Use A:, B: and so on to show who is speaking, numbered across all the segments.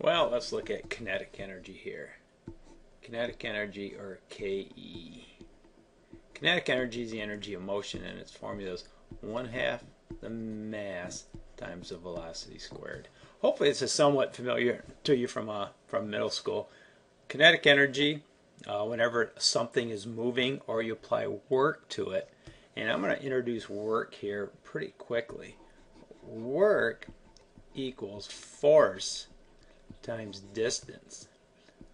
A: Well, let's look at kinetic energy here. Kinetic energy, or KE. Kinetic energy is the energy of motion, and its formula is 1/2 the mass times the velocity squared. Hopefully this is somewhat familiar to you from middle school. Kinetic energy, whenever something is moving or you apply work to it, and I'm going to introduce work here pretty quickly. Work equals force times distance.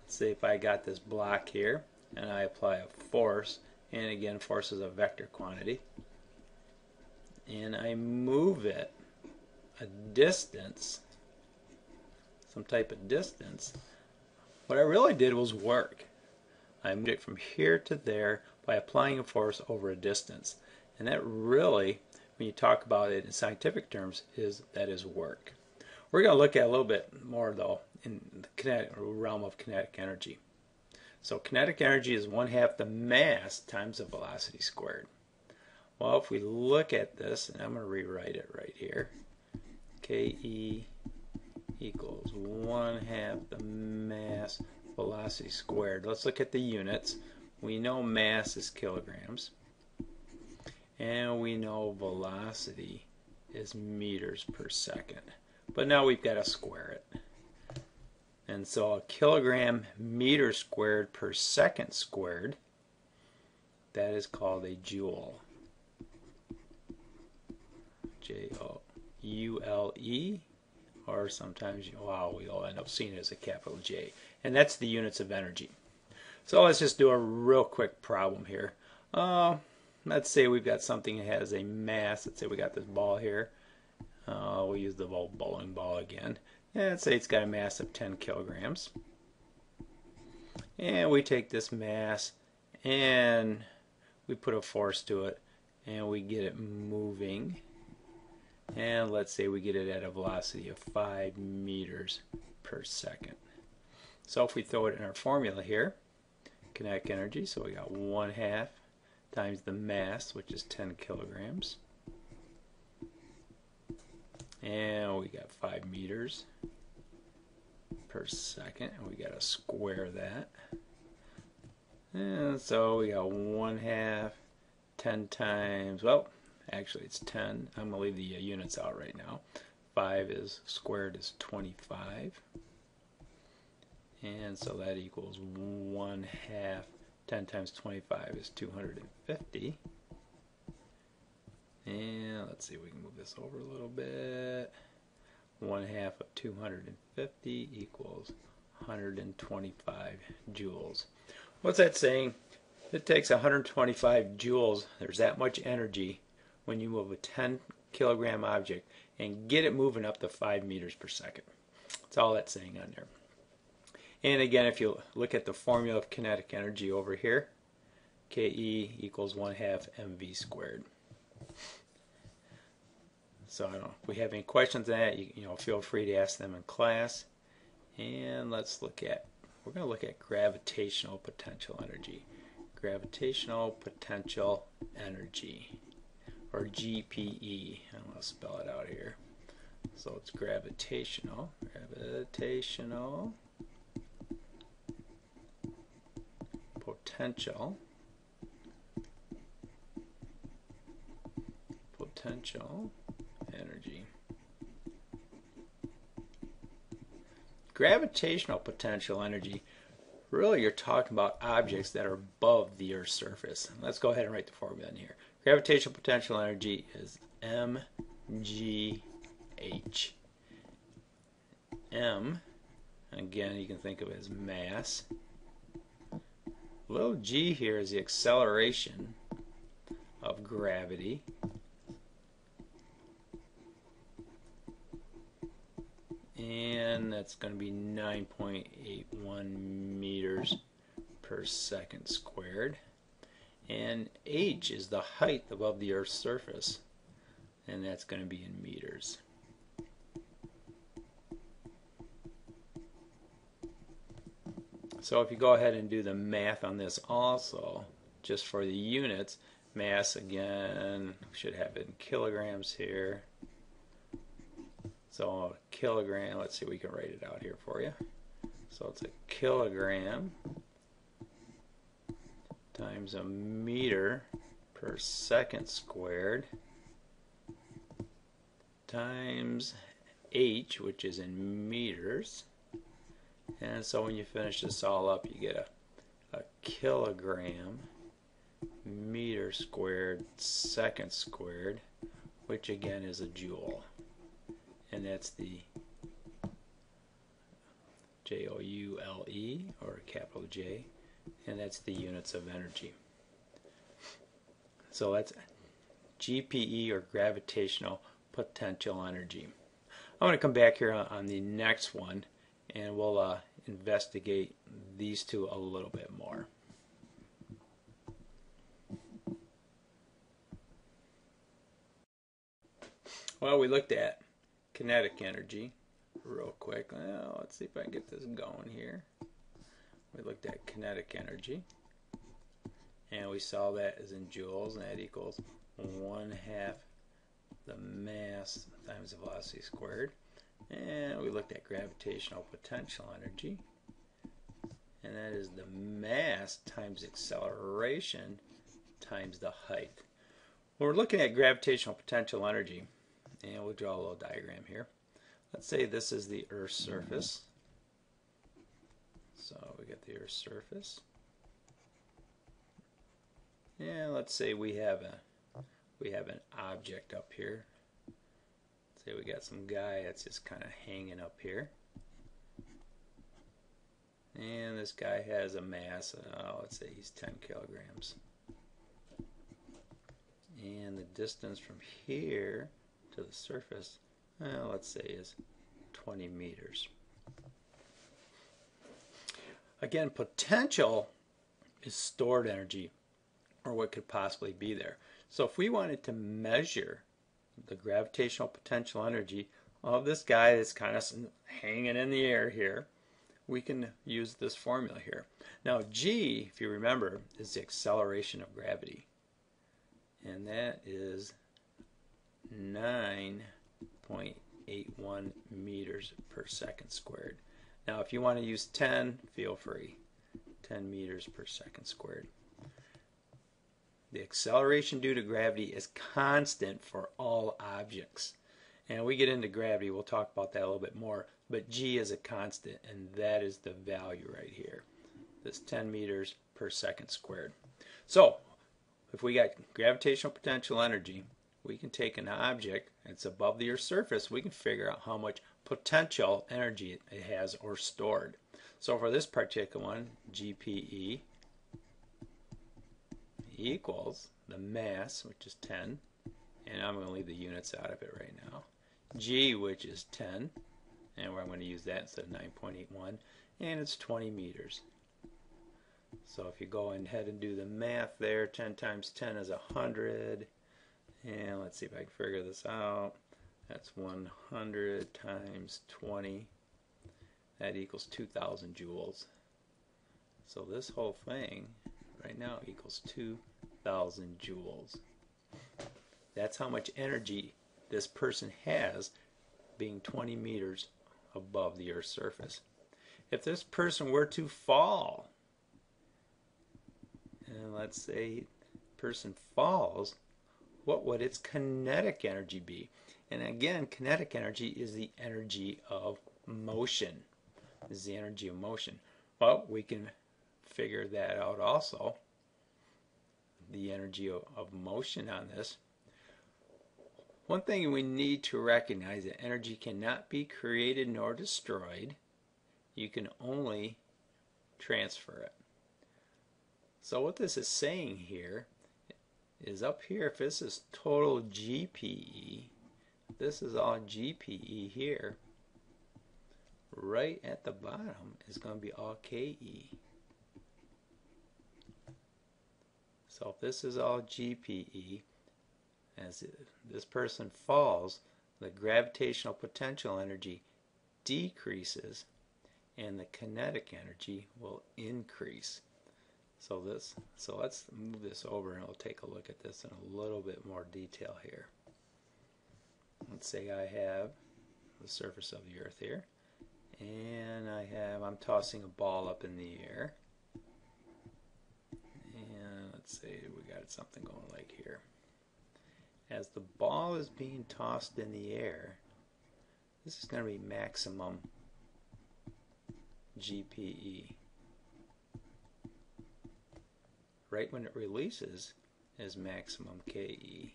A: Let's say if I got this block here and I apply a force, and again force is a vector quantity, and I move it a distance, some type of distance, what I really did was work. I moved it from here to there by applying a force over a distance, and that really, when you talk about it in scientific terms, that is work. We're going to look at a little bit more though in the realm of kinetic energy. So kinetic energy is 1/2 the mass times the velocity squared. Well, if we look at this, and I'm going to rewrite it right here, KE equals 1/2 the mass velocity squared. Let's look at the units. We know mass is kilograms, and we know velocity is meters per second. But now we've got to square it. And so a kilogram meter squared per second squared, that is called a joule. J-O-U-L-E, or sometimes, we'll end up seeing it as a capital J. And that's the units of energy. So let's just do a real quick problem here. Let's say we've got something that has a mass. Let's say we got this ball here. We'll use the bowling ball again. And let's say it's got a mass of 10 kilograms. And we take this mass and we put a force to it and we get it moving. And let's say we get it at a velocity of 5 meters per second. So if we throw it in our formula here, kinetic energy, so we got 1/2 times the mass, which is 10 kilograms. And we got 5 meters per second, and we got to square that. And so we got 1/2, 10 times, well, actually it's 10. I'm going to leave the units out right now. 5 is squared is 25. And so that equals 1/2. 10 times 25 is 250. And let's see if we can move this over a little bit. 1/2 of 250 equals 125 joules. What's that saying? It takes 125 joules. There's that much energy when you move a 10 kilogram object and get it moving up to 5 meters per second. That's all that's saying on there. And again, if you look at the formula of kinetic energy over here, KE equals 1/2 mv squared. So I don't know if we have any questions on that, you know, feel free to ask them in class. And we're going to look at gravitational potential energy. Gravitational potential energy, or GPE. I'm going to spell it out here. So it's gravitational potential energy. Gravitational potential energy, really you're talking about objects that are above the Earth's surface. Let's go ahead and write the formula in here. Gravitational potential energy is mgh. M, again you can think of it as mass. Little g here is the acceleration of gravity. And that's going to be 9.81 meters per second squared. And h is the height above the Earth's surface, and that's going to be in meters. So if you go ahead and do the math on this also, just for the units, mass again, should have it in kilograms here. So a kilogram, let's see, we can write it out here for you. So it's a kilogram times a meter per second squared times h, which is in meters. And so when you finish this all up, you get a kilogram meter squared second squared, which again is a joule. And that's the Joule, or capital J, and that's the units of energy. So that's GPE, or gravitational potential energy. I'm going to come back here on the next one, and we'll investigate these two a little bit more. Well, we looked at kinetic energy real quick. Well, let's see if I can get this going here. We looked at kinetic energy, and we saw that as in joules, and that equals 1/2 the mass times the velocity squared. And we looked at gravitational potential energy, and that is the mass times acceleration times the height. Well, we're looking at gravitational potential energy, and we'll draw a little diagram here. Let's say this is the Earth's surface. So we got the Earth's surface, and let's say we have an object up here. Say we got some guy that's just kind of hanging up here, and this guy has a mass, let's say he's 10 kilograms, and the distance from here to the surface, let's say, is 20 meters. Again, potential is stored energy, or what could possibly be there. So if we wanted to measure the gravitational potential energy of this guy that's kind of hanging in the air here, we can use this formula here. Now G, if you remember, is the acceleration of gravity, and that is 9.81 meters per second squared. Now if you want to use 10, feel free. 10 meters per second squared. The acceleration due to gravity is constant for all objects. And we get into gravity, we'll talk about that a little bit more, but G is a constant, and that is the value right here. This 10 meters per second squared. So if we got gravitational potential energy, we can take an object that's above the Earth's surface, we can figure out how much potential energy it has or stored. So for this particular one, GPE equals the mass, which is 10, and I'm going to leave the units out of it right now. G, which is 10, and I'm going to use that instead of 9.81, and it's 20 meters. So if you go ahead and do the math there, 10 times 10 is 100, and let's see if I can figure this out. That's 100 times 20. That equals 2,000 joules. So this whole thing right now equals 2,000 joules. That's how much energy this person has being 20 meters above the Earth's surface. If this person were to fall, and let's say the person falls, what would its kinetic energy be? And again, kinetic energy is the energy of motion. Is the energy of motion. Well, we can figure that out also. The energy of motion on this. One thing we need to recognize, that energy cannot be created nor destroyed. You can only transfer it. So what this is saying here is, up here, if this is total GPE, this is all GPE here, right at the bottom is going to be all KE. So if this is all GPE, as this person falls, the gravitational potential energy decreases and the kinetic energy will increase. So let's move this over and we'll take a look at this in a little bit more detail here. Let's say I have the surface of the Earth here. And I'm tossing a ball up in the air. And let's say we got something going like here. As the ball is being tossed in the air, this is going to be maximum GPE. Right when it releases is maximum KE.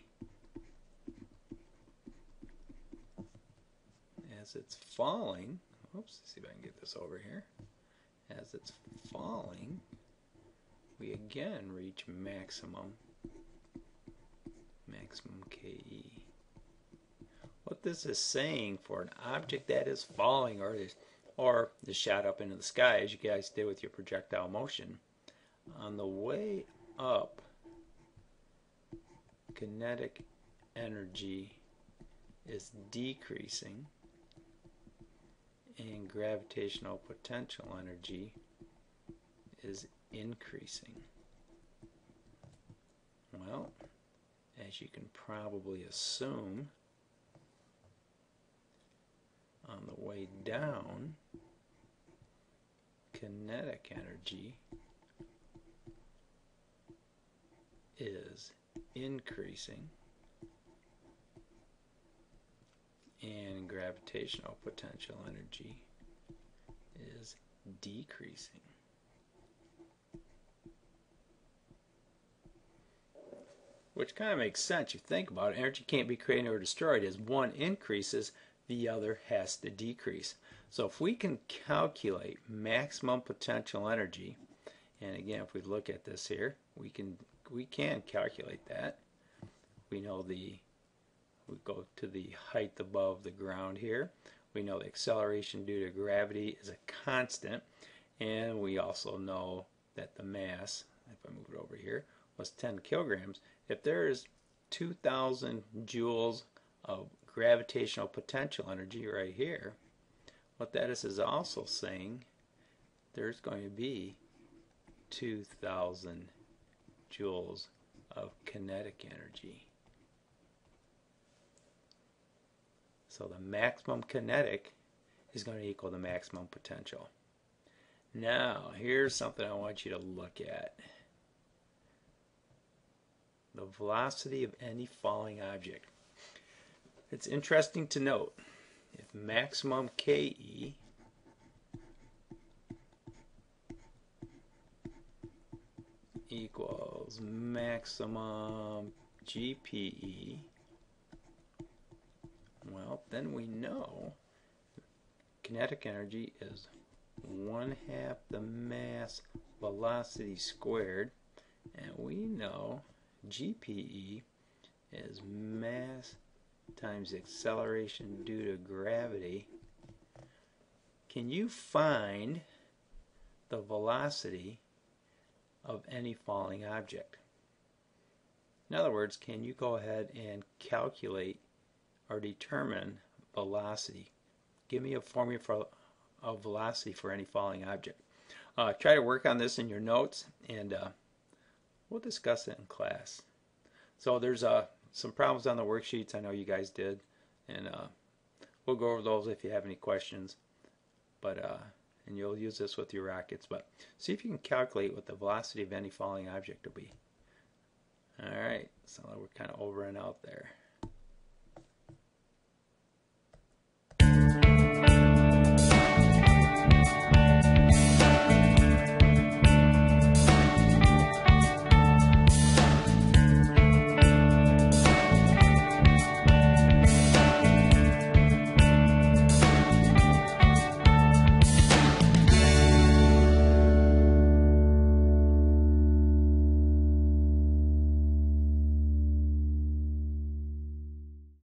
A: As it's falling, oops, see if I can get this over here. As it's falling, we again reach maximum KE. What this is saying for an object that is falling or is shot up into the sky, as you guys did with your projectile motion, on the way up, kinetic energy is decreasing and gravitational potential energy is increasing. Well, as you can probably assume, on the way down, kinetic energy is increasing and gravitational potential energy is decreasing. Which kind of makes sense. You think about it, energy can't be created or destroyed. As one increases, the other has to decrease. So if we can calculate maximum potential energy, and again, if we look at this here, we can calculate that. We know we go to the height above the ground here. We know the acceleration due to gravity is a constant, and we also know that the mass, if I move it over here, was 10 kilograms. If there is 2,000 joules of gravitational potential energy right here, what that is also saying there's going to be 2,000 joules of kinetic energy. So the maximum kinetic is going to equal the maximum potential. Now, here's something I want you to look at. The velocity of any falling object. It's interesting to note, if maximum KE equals maximum GPE, well, then we know kinetic energy is 1/2 the mass velocity squared, and we know GPE is mass times acceleration due to gravity. Can you find the velocity of any falling object? In other words, can you go ahead and calculate or determine velocity? Give me a formula for a velocity for any falling object. Try to work on this in your notes, and we'll discuss it in class. So there's some problems on the worksheets I know you guys did, and we'll go over those if you have any questions. But and you'll use this with your rockets. But see if you can calculate what the velocity of any falling object will be. All right, so we're kind of over and out there.